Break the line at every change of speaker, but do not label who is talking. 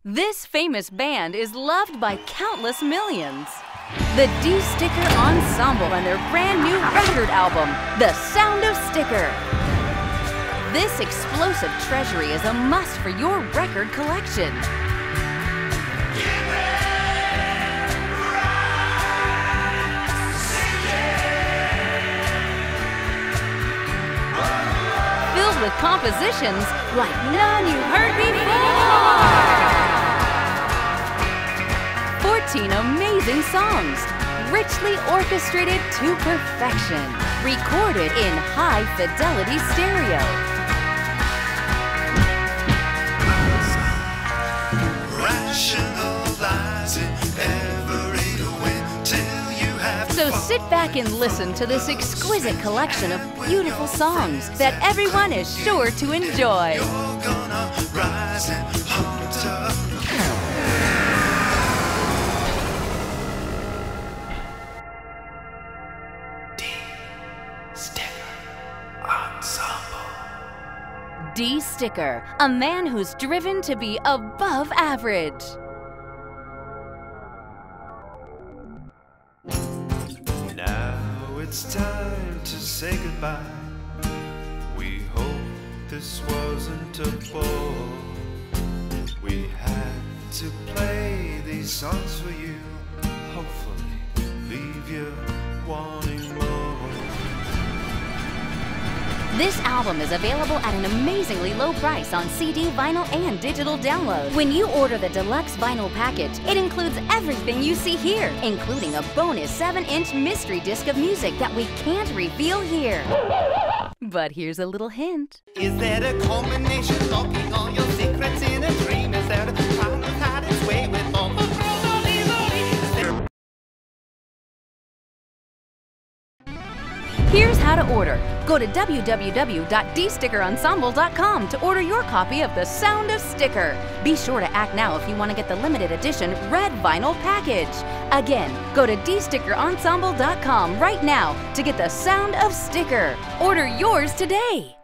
This famous band is loved by countless millions. The D-Sticker Ensemble and their brand new record album, The Sound of Sticker. This explosive treasury is a must for your record collection. Filled with compositions like none you've heard before. 14 amazing songs, richly orchestrated to perfection, recorded in high-fidelity stereo. So sit back and listen to this exquisite collection of beautiful songs that everyone is sure to enjoy. D-Sticker, a man who's driven to be above average.
Now it's time to say goodbye. We hope this wasn't a bore. We had to play these songs for you. Hopefully leave you wanting more.
This album is available at an amazingly low price on CD, vinyl, and digital download. When you order the deluxe vinyl package, it includes everything you see here, including a bonus 7-inch mystery disc of music that we can't reveal here. But here's a little hint.
Is that a combination locking all your secrets in a dream? Is that a time that's had its way with all the
Here's how to order. Go to www.dstickerensemble.com to order your copy of The Sound of Sticker. Be sure to act now if you want to get the limited edition red vinyl package. Again, go to dstickerensemble.com right now to get The Sound of Sticker. Order yours today.